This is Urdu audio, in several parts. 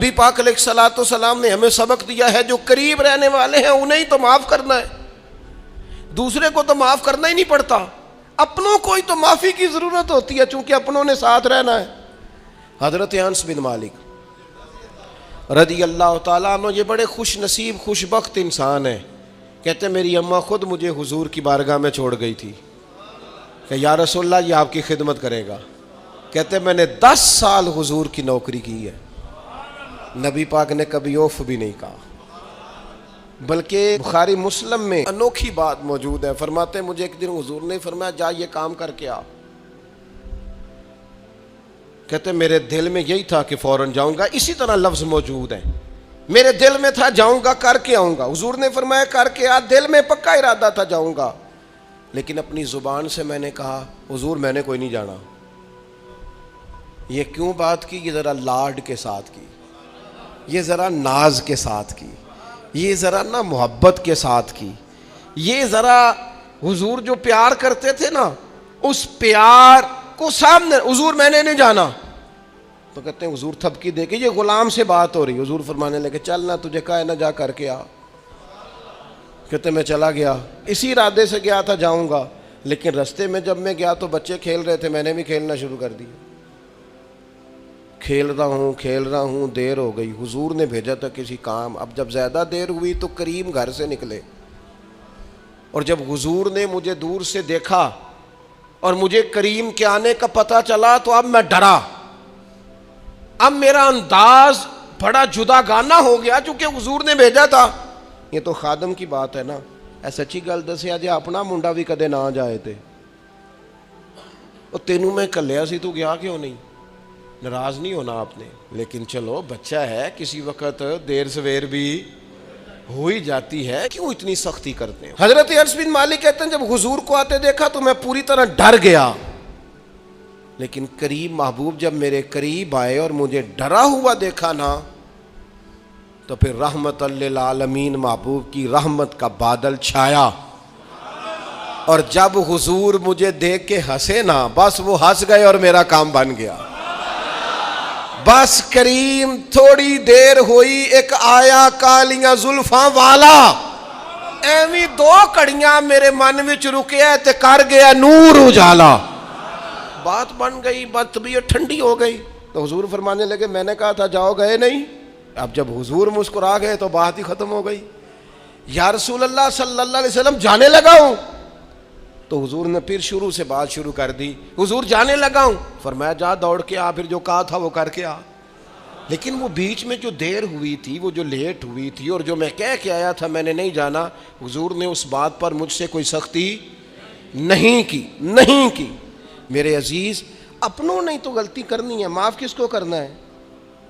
نبی پاک علیہ الصلوۃ والسلام نے ہمیں سبق دیا ہے جو قریب رہنے والے ہیں انہیں تو معاف کرنا ہے، دوسرے کو تو معاف کرنا ہی نہیں پڑتا، اپنوں کو ہی تو معافی کی ضرورت ہوتی ہے چونکہ اپنوں نے ساتھ رہنا ہے۔ حضرت انس بن مالک رضی اللہ تعالیٰ عنہ یہ بڑے خوش نصیب خوش بخت انسان ہیں، کہتے میری اماں خود مجھے حضور کی بارگاہ میں چھوڑ گئی تھی کہ یا رسول اللہ یہ آپ کی خدمت کرے گا، کہتے میں نے 10 سال حضور کی نوکری کی ہے، نبی پاک نے کبھی اوف بھی نہیں کہا، بلکہ بخاری مسلم میں انوکھی بات موجود ہے، فرماتے ہیں مجھے ایک دن حضور نے فرمایا جا یہ کام کر کے آ، کہتے میرے دل میں یہی تھا کہ فوراً جاؤں گا، اسی طرح لفظ موجود ہے، میرے دل میں تھا جاؤں گا کر کے آؤں گا، حضور نے فرمایا کر کے آ، دل میں پکا ارادہ تھا جاؤں گا، لیکن اپنی زبان سے میں نے کہا حضور میں نے کوئی نہیں جانا۔ یہ کیوں بات کی؟ یہ ذرا لاڈ کے ساتھ کی، یہ ذرا ناز کے ساتھ کی، یہ ذرا نا محبت کے ساتھ کی، یہ ذرا حضور جو پیار کرتے تھے نا اس پیار کو سامنے، حضور میں نے نہیں جانا، تو کہتے ہیں حضور تھپکی دے کے یہ غلام سے بات ہو رہی، حضور فرمانے لگے چل نہ تجھے کہا ہے نہ جا کر کے آ، کہتے میں چلا گیا، اسی ارادے سے گیا تھا جاؤں گا، لیکن رستے میں جب میں گیا تو بچے کھیل رہے تھے، میں نے بھی کھیلنا شروع کر دیا، کھیل رہا ہوں دیر ہو گئی، حضور نے بھیجا تھا کسی کام، اب جب زیادہ دیر ہوئی تو کریم گھر سے نکلے، اور جب حضور نے مجھے دور سے دیکھا اور مجھے کریم کے آنے کا پتہ چلا تو اب میں ڈرا، اب میرا انداز بڑا جدا گانا ہو گیا چونکہ حضور نے بھیجا تھا۔ یہ تو خادم کی بات ہے نا، اے سچی گل دسیا جی اپنا منڈا بھی کدے نہ جائے تے تینوں میں کلیا سی تو گیا کیوں نہیں؟ ناراض نہیں ہونا آپ نے، لیکن چلو بچہ ہے کسی وقت دیر سویر بھی ہو ہی جاتی ہے، کیوں اتنی سختی کرتے ہیں؟ حضرت انس بن مالک کہتے ہیں جب حضور کو آتے دیکھا تو میں پوری طرح ڈر گیا، لیکن قریب محبوب جب میرے قریب آئے اور مجھے ڈرا ہوا دیکھا نا تو پھر رحمت للعالمین محبوب کی رحمت کا بادل چھایا، اور جب حضور مجھے دیکھ کے ہنسے نا بس وہ ہنس گئے اور میرا کام بن گیا، بس کریم تھوڑی دیر ہوئی ایک آیا کالیاں زلفاں والا، ایویں 2 کڑیاں میرے من وچ رکیا تے کر گیا نور اجالا، بات بن گئی، بات طبیعت ٹھنڈی ہو گئی، تو حضور فرمانے لگے میں نے کہا تھا جاؤ گئے نہیں، اب جب حضور مسکرا گئے تو بات ہی ختم ہو گئی، یا رسول اللہ صلی اللہ علیہ وسلم جانے لگا ہوں، تو حضور نے پھر شروع سے بات شروع کر دی، حضور جانے لگا ہوں، فرمایا جا دوڑ کے آ، پھر جو کہا تھا وہ کر کے آ، لیکن وہ بیچ میں جو دیر ہوئی تھی، وہ جو لیٹ ہوئی تھی اور جو میں کہہ کے آیا تھا میں نے نہیں جانا، حضور نے اس بات پر مجھ سے کوئی سختی نہیں کی۔ میرے عزیز اپنوں نے تو غلطی کرنی ہے، معاف کس کو کرنا ہے؟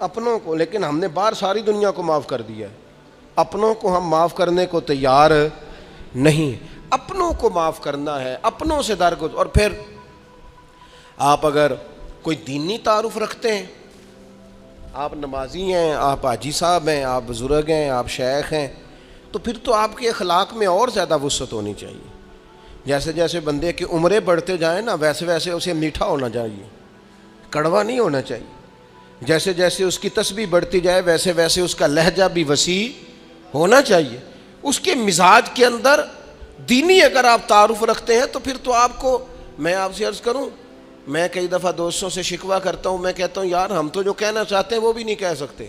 اپنوں کو، لیکن ہم نے باہر ساری دنیا کو معاف کر دیا ہے، اپنوں کو ہم معاف کرنے کو تیار نہیں، اپنوں کو معاف کرنا ہے، اپنوں سے درگزر۔ اور پھر آپ اگر کوئی دینی تعارف رکھتے ہیں، آپ نمازی ہیں، آپ حاجی صاحب ہیں، آپ بزرگ ہیں، آپ شیخ ہیں، تو پھر تو آپ کے اخلاق میں اور زیادہ وسعت ہونی چاہیے، جیسے جیسے بندے کی عمریں بڑھتے جائیں نا ویسے ویسے اسے میٹھا ہونا چاہیے، کڑوا نہیں ہونا چاہیے، جیسے جیسے اس کی تسبیح بڑھتی جائے ویسے ویسے اس کا لہجہ بھی وسیع ہونا چاہیے، اس کے مزاج کے اندر دینی اگر آپ تعارف رکھتے ہیں تو پھر تو آپ کو، میں آپ سے عرض کروں، میں کئی دفعہ دوستوں سے شکوہ کرتا ہوں، میں کہتا ہوں یار ہم تو جو کہنا چاہتے ہیں وہ بھی نہیں کہہ سکتے،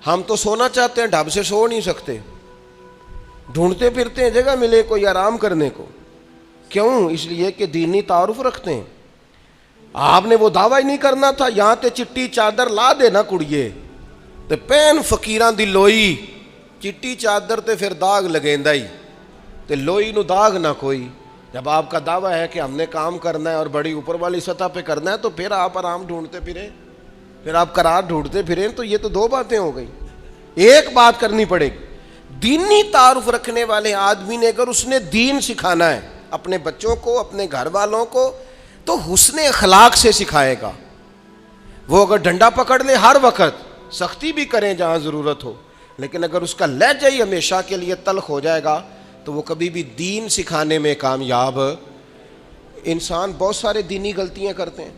ہم تو سونا چاہتے ہیں ڈھب سے سو نہیں سکتے، ڈھونڈتے پھرتے ہیں جگہ ملے کوئی آرام کرنے کو، کیوں؟ اس لیے کہ دینی تعارف رکھتے ہیں۔ آپ نے وہ دعویٰ ہی نہیں کرنا تھا، یہاں تے چٹی چادر لا دے نا کڑیے تے پین فقیراں دی لوئی، چٹی چادر تے پھر داغ لگیندا ہی تے لوئی نو داغ نہ کوئی۔ جب آپ کا دعویٰ ہے کہ ہم نے کام کرنا ہے اور بڑی اوپر والی سطح پہ کرنا ہے تو پھر آپ آرام ڈھونڈتے پھریں، پھر آپ قرار ڈھونڈتے پھریں، تو یہ تو 2 باتیں ہو گئی، ایک بات کرنی پڑے گی، دینی تعارف رکھنے والے آدمی نے اگر اس نے دین سکھانا ہے اپنے بچوں کو، اپنے گھر والوں کو، تو حسن اخلاق سے سکھائے گا۔ وہ اگر ڈنڈا پکڑ لے ہر وقت، سختی بھی کریں جہاں ضرورت ہو، لیکن اگر اس کا لہجہ ہی ہمیشہ کے لیے تلخ ہو جائے گا تو وہ کبھی بھی دین سکھانے میں کامیاب۔ انسان بہت سارے دینی غلطیاں کرتے ہیں،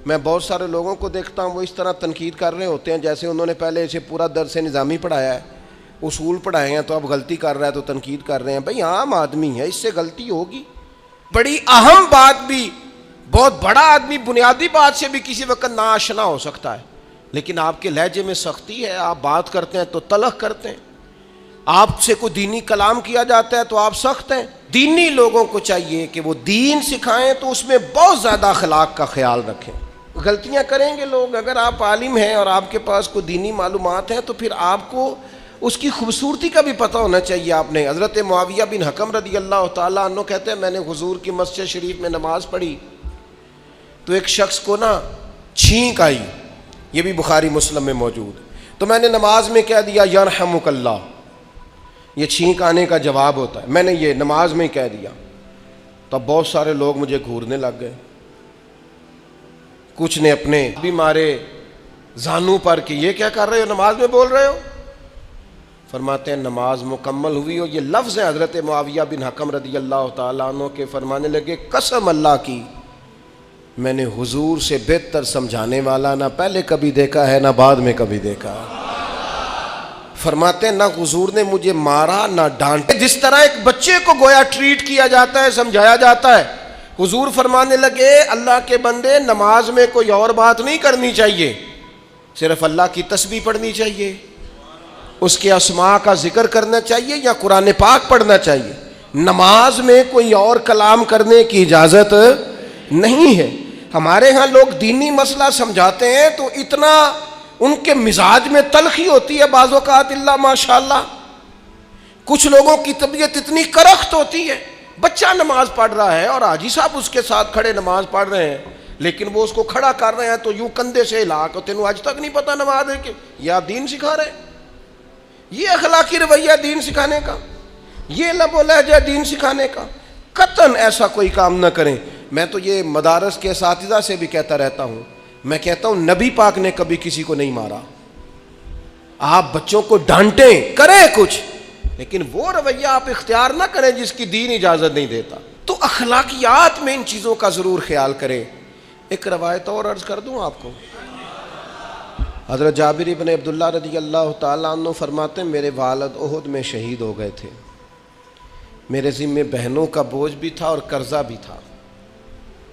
میں بہت سارے لوگوں کو دیکھتا ہوں وہ اس طرح تنقید کر رہے ہوتے ہیں جیسے انہوں نے پہلے اسے پورا درس نظامی پڑھایا ہے، اصول پڑھائے ہیں، تو اب غلطی کر رہا ہے تو تنقید کر رہے ہیں۔ بھئی عام آدمی ہے، اس سے غلطی ہوگی۔ بڑی اہم بات بھی، بہت بڑا آدمی بنیادی بات سے بھی کسی وقت ناآشنا ہو سکتا ہے، لیکن آپ کے لہجے میں سختی ہے، آپ بات کرتے ہیں تو تلخ کرتے ہیں، آپ سے کوئی دینی کلام کیا جاتا ہے تو آپ سخت ہیں۔ دینی لوگوں کو چاہیے کہ وہ دین سکھائیں تو اس میں بہت زیادہ اخلاق کا خیال رکھیں۔ غلطیاں کریں گے لوگ، اگر آپ عالم ہیں اور آپ کے پاس کوئی دینی معلومات ہیں تو پھر آپ کو اس کی خوبصورتی کا بھی پتہ ہونا چاہیے۔ آپ نے حضرت معاویہ بن حکم رضی اللہ تعالیٰ عنہ کہتے ہیں میں نے حضور کی مسجد شریف میں نماز پڑھی تو ایک شخص کو نا چھینک آئی، یہ بھی بخاری مسلم میں موجود، تو میں نے نماز میں کہہ دیا یرحمک اللہ، یہ چھینک آنے کا جواب ہوتا ہے، میں نے یہ نماز میں ہی کہہ دیا۔ تو بہت سارے لوگ مجھے گھورنے لگ گئے، کچھ نے اپنے بھی مارے زانوں پر کہ یہ کیا کر رہے ہو، نماز میں بول رہے ہو۔ فرماتے ہیں نماز مکمل ہوئی اور یہ لفظ ہیں حضرت معاویہ بن حکم رضی اللہ تعالیٰ عنہ کے، فرمانے لگے قسم اللہ کی میں نے حضور سے بہتر سمجھانے والا نہ پہلے کبھی دیکھا ہے نہ بعد میں کبھی دیکھا ہے۔ فرماتے ہیں نہ حضور نے مجھے مارا نہ ڈانٹا، جس طرح ایک بچے کو گویا ٹریٹ کیا جاتا ہے، سمجھایا جاتا ہے۔ حضور فرمانے لگے اللہ کے بندے نماز میں کوئی اور بات نہیں کرنی چاہیے، صرف اللہ کی تسبیح پڑھنی چاہیے، اس کے اسماء کا ذکر کرنا چاہیے یا قرآن پاک پڑھنا چاہیے۔ نماز میں کوئی اور کلام کرنے کی اجازت نہیں ہے۔ ہمارے ہاں لوگ دینی مسئلہ سمجھاتے ہیں تو اتنا ان کے مزاج میں تلخی ہوتی ہے بعض اوقات، اللہ ماشاءاللہ کچھ لوگوں کی طبیعت اتنی کرخت ہوتی ہے، بچہ نماز پڑھ رہا ہے اور حاجی صاحب اس کے ساتھ کھڑے نماز پڑھ رہے ہیں لیکن وہ اس کو کھڑا کر رہے ہیں تو یوں کندھے سے ہلا کے تینوں آج تک نہیں پتا نماز ہے کہ یہ آپ دین سکھا رہے ہیں۔ یہ اخلاقی رویہ دین سکھانے کا، یہ لب و لہجہ دین سکھانے کا، قطعاً ایسا کوئی کام نہ کریں۔ میں تو یہ مدارس کے اساتذہ سے بھی کہتا رہتا ہوں، میں کہتا ہوں نبی پاک نے کبھی کسی کو نہیں مارا، آپ بچوں کو ڈانٹیں کریں کچھ، لیکن وہ رویہ آپ اختیار نہ کریں جس کی دین اجازت نہیں دیتا۔ تو اخلاقیات میں ان چیزوں کا ضرور خیال کریں۔ ایک روایت اور عرض کر دوں آپ کو، حضرت جابر بن عبداللہ رضی اللہ تعالیٰ عنہ فرماتے ہیں میرے والد احد میں شہید ہو گئے تھے، میرے ذمے بہنوں کا بوجھ بھی تھا اور قرضہ بھی تھا۔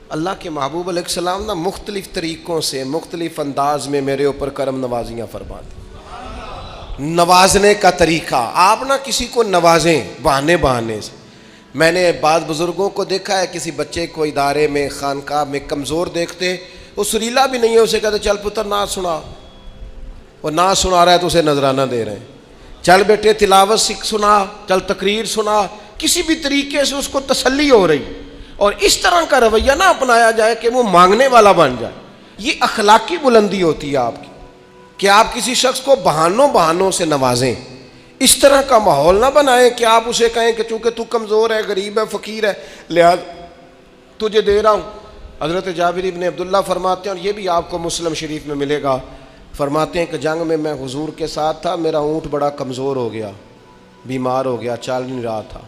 اللہ کے محبوب علیہ السلام نا مختلف طریقوں سے مختلف انداز میں میرے اوپر کرم نوازیاں فرماتے۔ نوازنے کا طریقہ، آپ نہ کسی کو نوازیں بہانے سے۔ میں نے بعض بزرگوں کو دیکھا ہے کسی بچے کو ادارے میں خانقاہ میں کمزور دیکھتے، وہ سریلا بھی نہیں ہے، اسے کہتے چل پتر نعت سنا، وہ نعت سنا رہا ہے تو اسے نذرانہ دے رہے ہیں، چل بیٹے تلاوت سکھ سنا، چل تقریر سنا، کسی بھی طریقے سے اس کو تسلی ہو رہی۔ اور اس طرح کا رویہ نہ اپنایا جائے کہ وہ مانگنے والا بن جائے۔ یہ اخلاقی بلندی ہوتی ہے آپ کی کہ آپ کسی شخص کو بہانوں سے نوازیں، اس طرح کا ماحول نہ بنائیں کہ آپ اسے کہیں کہ چونکہ تو کمزور ہے، غریب ہے، فقیر ہے، لہذا تجھے دے رہا ہوں۔ حضرت جابر بن عبداللہ فرماتے ہیں، اور یہ بھی آپ کو مسلم شریف میں ملے گا، فرماتے ہیں کہ جنگ میں میں حضور کے ساتھ تھا، میرا اونٹ بڑا کمزور ہو گیا، بیمار ہو گیا، چل نہیں رہا تھا،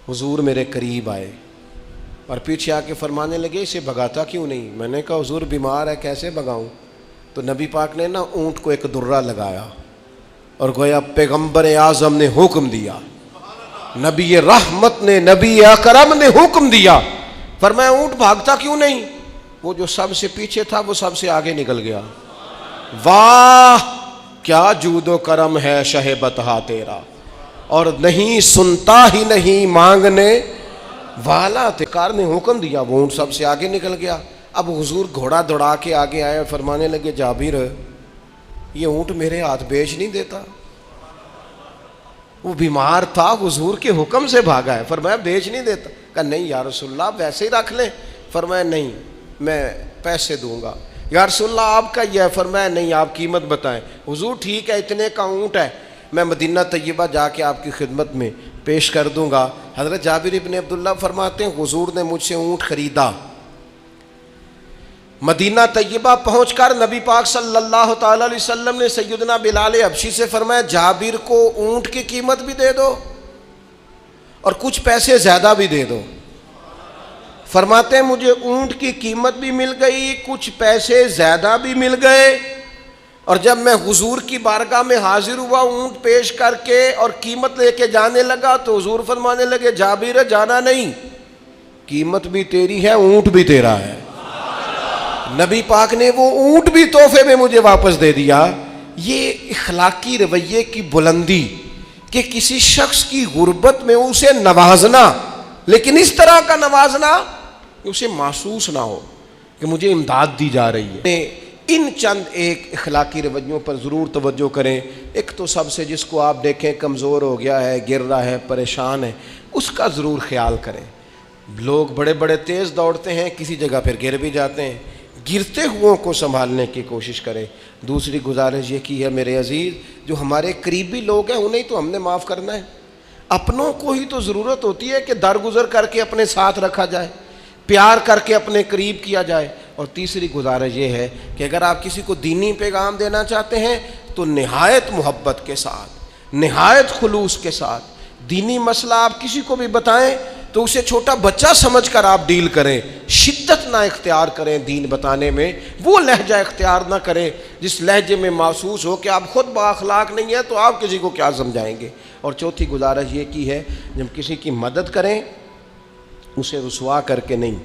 حضور میرے قریب آئے اور پیچھے آ کے فرمانے لگے اسے بھگاتا کیوں نہیں؟ میں نے کہا حضور بیمار ہے کیسے بھگاؤں؟ تو نبی پاک نے نا اونٹ کو ایک درہ لگایا اور گویا پیغمبر اعظم نے حکم دیا، نبی رحمت نے، نبی اکرم نے حکم دیا، فرمایا اونٹ بھاگتا کیوں نہیں؟ وہ جو سب سے پیچھے تھا وہ سب سے آگے نکل گیا۔ واہ کیا جود و کرم ہے شہ بطحا تیرا، اور نہیں سنتا ہی نہیں مانگنے والا۔ کار نے حکم دیا، وہ اونٹ سب سے آگے نکل گیا۔ اب حضور گھوڑا دوڑا کے آگے آئے اور فرمانے لگے جابر یہ اونٹ میرے ہاتھ بیچ نہیں دیتا، وہ بیمار تھا حضور کے حکم سے بھاگا ہے، فرمایا بیچ نہیں دیتا؟ کہا نہیں یا رسول اللہ ویسے ہی رکھ لیں، فرمایا نہیں میں پیسے دوں گا۔ یا رسول اللہ آپ کا یہ ہے، فرمایا نہیں آپ قیمت بتائیں۔ حضور ٹھیک ہے اتنے کا اونٹ ہے، میں مدینہ طیبہ جا کے آپ کی خدمت میں پیش کر دوں گا۔ حضرت جابر بن عبداللہ فرماتے ہیں حضور نے مجھ سے اونٹ خریدا، مدینہ طیبہ پہنچ کر نبی پاک صلی اللہ تعالی علیہ وسلم نے سیدنا بلال حبشی سے فرمایا جابر کو اونٹ کی قیمت بھی دے دو اور کچھ پیسے زیادہ بھی دے دو۔ فرماتے ہیں مجھے اونٹ کی قیمت بھی مل گئی، کچھ پیسے زیادہ بھی مل گئے، اور جب میں حضور کی بارگاہ میں حاضر ہوا اونٹ پیش کر کے اور قیمت لے کے جانے لگا تو حضور فرمانے لگے جابر جانا نہیں، قیمت بھی تیری ہے، اونٹ بھی تیرا ہے۔ نبی پاک نے وہ اونٹ بھی تحفے میں مجھے واپس دے دیا۔ یہ اخلاقی رویے کی بلندی کہ کسی شخص کی غربت میں اسے نوازنا، لیکن اس طرح کا نوازنا کہ اسے محسوس نہ ہو کہ مجھے امداد دی جا رہی ہے۔ ان چند ایک اخلاقی رویوں پر ضرور توجہ کریں۔ ایک تو سب سے جس کو آپ دیکھیں کمزور ہو گیا ہے، گر رہا ہے، پریشان ہے، اس کا ضرور خیال کریں۔ لوگ بڑے بڑے تیز دوڑتے ہیں، کسی جگہ پھر گر بھی جاتے ہیں، گرتے ہوئوں کو سنبھالنے کی کوشش کریں۔ دوسری گزارش یہ کی ہے میرے عزیز، جو ہمارے قریبی لوگ ہیں انہیں تو ہم نے معاف کرنا ہے، اپنوں کو ہی تو ضرورت ہوتی ہے کہ درگزر کر کے اپنے ساتھ رکھا جائے، پیار کر کے اپنے قریب کیا جائے۔ اور تیسری گزارش یہ ہے کہ اگر آپ کسی کو دینی پیغام دینا چاہتے ہیں تو نہایت محبت کے ساتھ، نہایت خلوص کے ساتھ دینی مسئلہ آپ کسی کو بھی بتائیں تو اسے چھوٹا بچہ سمجھ کر آپ ڈیل کریں، شدت نہ اختیار کریں دین بتانے میں، وہ لہجہ اختیار نہ کریں جس لہجے میں محسوس ہو کہ آپ خود بااخلاق نہیں ہیں تو آپ کسی کو کیا سمجھائیں گے۔ اور چوتھی گزارش یہ کی ہے جب کسی کی مدد کریں اسے رسوا کر کے نہیں،